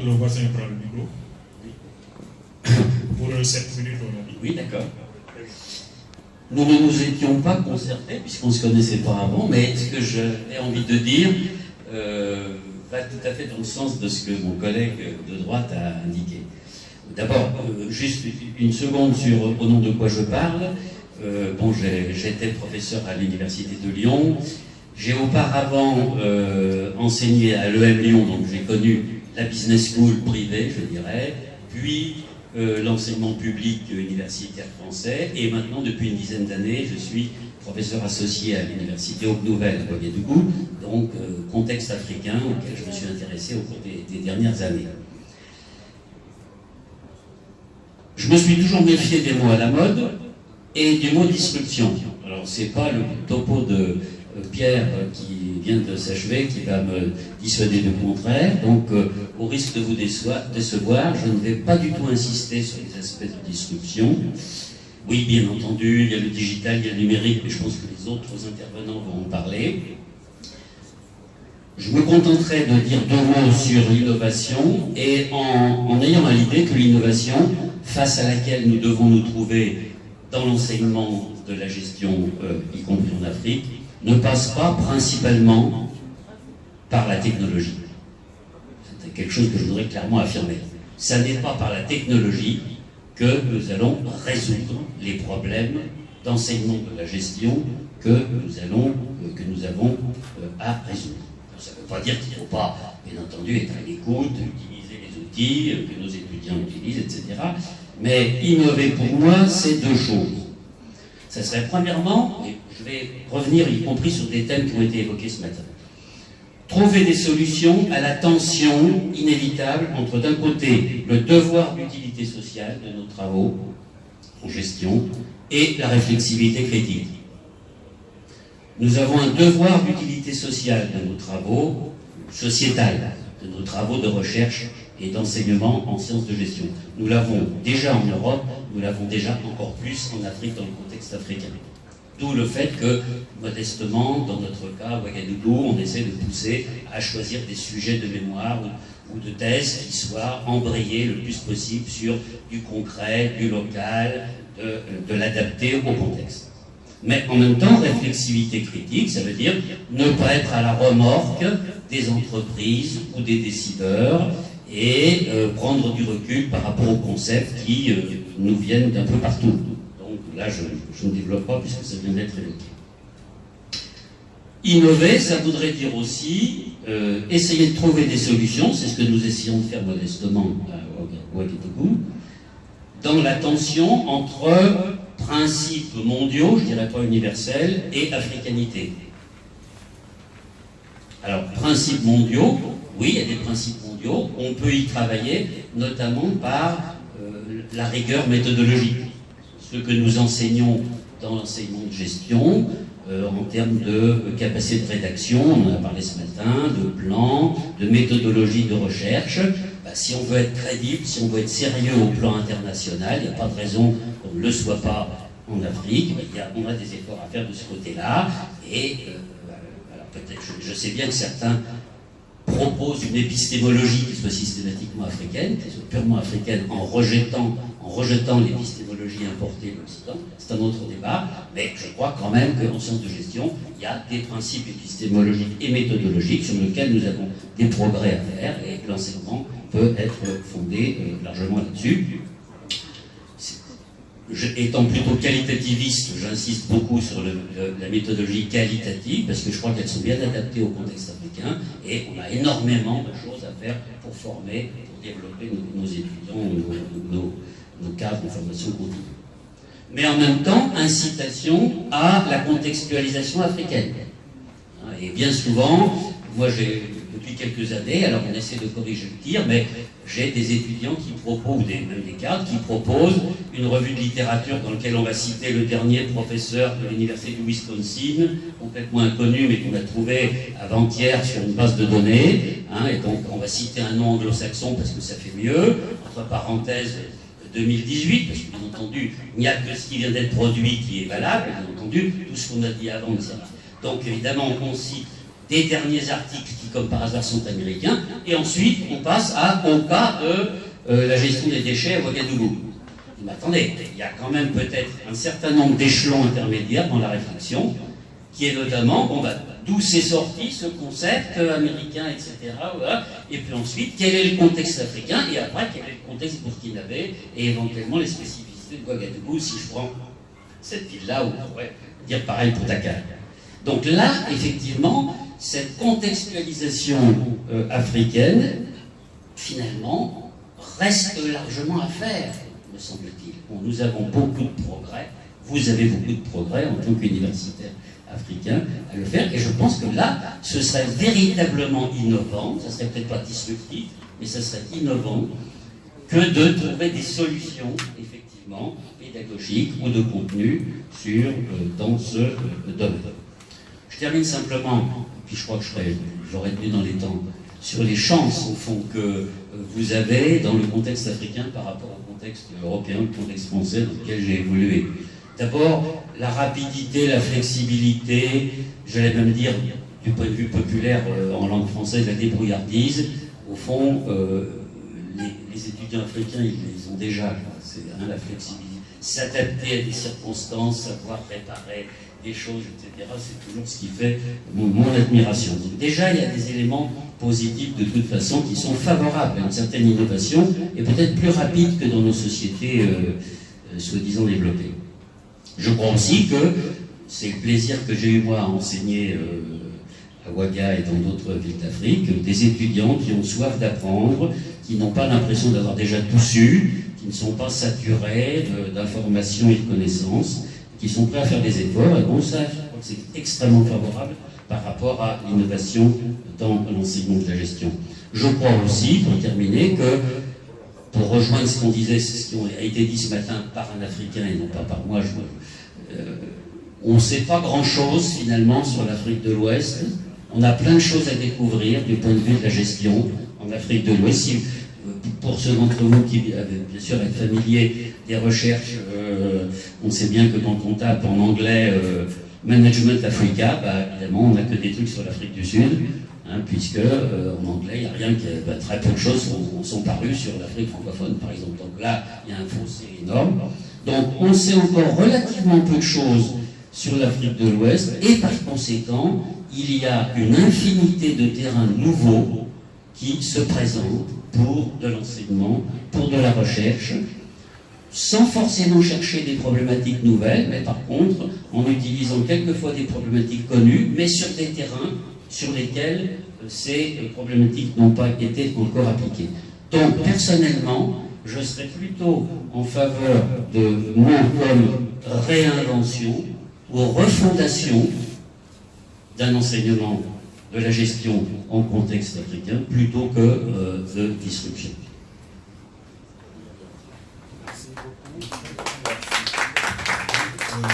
le voisin prend le micro. Pour 7 minutes, on a dit. Oui, d'accord. Nous ne nous étions pas concertés, puisqu'on ne se connaissait pas avant, mais ce que j'ai envie de dire va tout à fait dans le sens de ce que mon collègue de droite a indiqué. D'abord, juste une seconde sur au nom de quoi je parle. Bon, j'étais professeur à l'Université de Lyon. J'ai auparavant enseigné à l'EM Lyon, donc j'ai connu la business school privée, je dirais, puis l'enseignement public universitaire français, et maintenant, depuis une dizaine d'années, je suis professeur associé à l'Université Haute Nouvelle à Ouagadougou, donc contexte africain auquel je me suis intéressé au cours des dernières années. Je me suis toujours méfié des mots à la mode et du mot disruption. Alors, c'est pas le topo de Pierre qui vient de s'achever qui va me dissuader du contraire. Donc, au risque de vous décevoir, je ne vais pas du tout insister sur les aspects de disruption. Oui, bien entendu, il y a le digital, il y a le numérique, mais je pense que les autres intervenants vont en parler. Je me contenterai de dire 2 mots sur l'innovation et en ayant à l'idée que l'innovation, face à laquelle nous devons nous trouver dans l'enseignement de la gestion, y compris en Afrique, ne passe pas principalement par la technologie. C'est quelque chose que je voudrais clairement affirmer. Ça n'est pas par la technologie que nous allons résoudre les problèmes d'enseignement de la gestion que nous avons à résoudre. Ça ne veut pas dire qu'il ne faut pas, bien entendu, être à l'écoute, utiliser les outils que nos étudiants utilisent, etc. Mais innover pour moi, c'est 2 choses. Ça serait premièrement, et je vais revenir y compris sur des thèmes qui ont été évoqués ce matin, trouver des solutions à la tension inévitable entre d'un côté le devoir d'utilité sociale de nos travaux en gestion et la réflexivité critique. Nous avons un devoir d'utilité sociale de nos travaux, sociétal, de nos travaux de recherche et d'enseignement en sciences de gestion. Nous l'avons déjà en Europe, nous l'avons déjà encore plus en Afrique, dans le contexte africain. D'où le fait que, modestement, dans notre cas, à Ouagadougou, on essaie de pousser à choisir des sujets de mémoire ou de thèse qui soient embrayés le plus possible sur du concret, du local, de l'adapter au contexte. Mais en même temps, réflexivité critique, ça veut dire ne pas être à la remorque des entreprises ou des décideurs et prendre du recul par rapport aux concepts qui nous viennent d'un peu partout. Donc là, je ne développe pas puisque ça vient d'être évoqué. Innover, ça voudrait dire aussi essayer de trouver des solutions, c'est ce que nous essayons de faire modestement à Ouagadougou, dans la tension entre principes mondiaux, je dirais pas universels, et africanité. Alors, principes mondiaux, oui, il y a des principes mondiaux, on peut y travailler, notamment par la rigueur méthodologique. Ce que nous enseignons dans l'enseignement de gestion, en termes de capacité de rédaction, on en a parlé ce matin, de plans, de méthodologie de recherche. Si on veut être crédible, si on veut être sérieux au plan international, il n'y a pas de raison qu'on ne le soit pas en Afrique. On a des efforts à faire de ce côté-là. Et alors peut-être, je sais bien que certains proposent une épistémologie qui soit systématiquement africaine, qui soit purement africaine, en rejetant l'épistémologie importée de l'Occident. C'est un autre débat, mais je crois quand même qu'en sciences de gestion, il y a des principes épistémologiques et méthodologiques sur lesquels nous avons des progrès à faire et que l'enseignement peut être fondé largement là-dessus. Étant plutôt qualitativiste, j'insiste beaucoup sur la méthodologie qualitative, parce que je crois qu'elles sont bien adaptées au contexte africain, et on a énormément de choses à faire pour former, pour développer nos étudiants, nos cadres de formation continue. Mais en même temps, incitation à la contextualisation africaine. Et bien souvent, moi depuis quelques années, alors on essaie de corriger le tir, mais j'ai des étudiants qui proposent, même des cadres, qui proposent une revue de littérature dans laquelle on va citer le dernier professeur de l'université du Wisconsin, complètement inconnu, mais qu'on a trouvé avant-hier sur une base de données, et donc on va citer un nom anglo-saxon parce que ça fait mieux, entre parenthèses 2018, parce que bien entendu, il n'y a que ce qui vient d'être produit qui est valable, bien entendu, tout ce qu'on a dit avant, ça va. Donc évidemment, on cite des derniers articles qui, comme par hasard, sont américains, et ensuite on passe au cas de la gestion des déchets à Ouagadougou. Mais attendez, il y a quand même peut-être un certain nombre d'échelons intermédiaires dans la réflexion, qui est notamment, bon, bah, d'où s'est sorti ce concept américain, etc. Voilà. Et puis ensuite, quel est le contexte africain, et après, quel est le contexte burkinabé, et éventuellement les spécificités de Ouagadougou, si je prends cette ville-là, on pourrait dire pareil pour Dakar. Donc là, effectivement, cette contextualisation africaine, finalement, reste largement à faire, me semble-t-il. Bon, nous avons beaucoup de progrès, vous avez beaucoup de progrès en tant qu'universitaire africain à le faire, et je pense que là, ce serait véritablement innovant, ça serait peut-être pas disruptif, mais ça serait innovant que de trouver des solutions, effectivement, pédagogiques ou de contenu dans ce domaine. Je termine simplement, puis je crois que j'aurais tenu dans les temps, sur les chances, au fond, que vous avez dans le contexte africain par rapport au contexte européen, le contexte français dans lequel j'ai évolué. D'abord, la rapidité, la flexibilité, j'allais même dire, du point de vue populaire en langue française, la débrouillardise. Au fond, les étudiants africains, ils ont déjà, c'est la flexibilité. S'adapter à des circonstances, savoir réparer des choses, etc. C'est toujours ce qui fait mon admiration. Donc déjà, il y a des éléments positifs de toute façon qui sont favorables à une certaine innovation et peut-être plus rapides que dans nos sociétés soi-disant développées. Je crois aussi que c'est le plaisir que j'ai eu moi à enseigner à Ouaga et dans d'autres villes d'Afrique, des étudiants qui ont soif d'apprendre, qui n'ont pas l'impression d'avoir déjà tout su, qui ne sont pas saturés d'informations et de connaissances, qui sont prêts à faire des efforts, et bon, ça, je crois que c'est extrêmement favorable par rapport à l'innovation dans l'enseignement de la gestion. Je crois aussi, pour terminer, que, pour rejoindre ce qu'on disait, ce qui a été dit ce matin par un Africain et non pas par moi, on ne sait pas grand-chose finalement sur l'Afrique de l'Ouest. On a plein de choses à découvrir du point de vue de la gestion en Afrique de l'Ouest. Si, pour ceux d'entre vous qui, bien sûr, être familiers des recherches, on sait bien que quand on tape en anglais Management Africa, bah, évidemment, on n'a que des trucs sur l'Afrique du Sud, hein, puisque en anglais, il n'y a rien que très peu de choses sont parues sur l'Afrique francophone, par exemple. Donc là, il y a un fossé énorme. Donc on sait encore relativement peu de choses sur l'Afrique de l'Ouest, et par conséquent, il y a une infinité de terrains nouveaux qui se présentent pour de l'enseignement, pour de la recherche, sans forcément chercher des problématiques nouvelles, mais par contre, en utilisant quelquefois des problématiques connues, mais sur des terrains sur lesquels ces problématiques n'ont pas été encore appliquées. Donc, personnellement, je serais plutôt en faveur de mots comme réinvention ou refondation d'un enseignement de la gestion en contexte africain plutôt que de disruption. Merci beaucoup.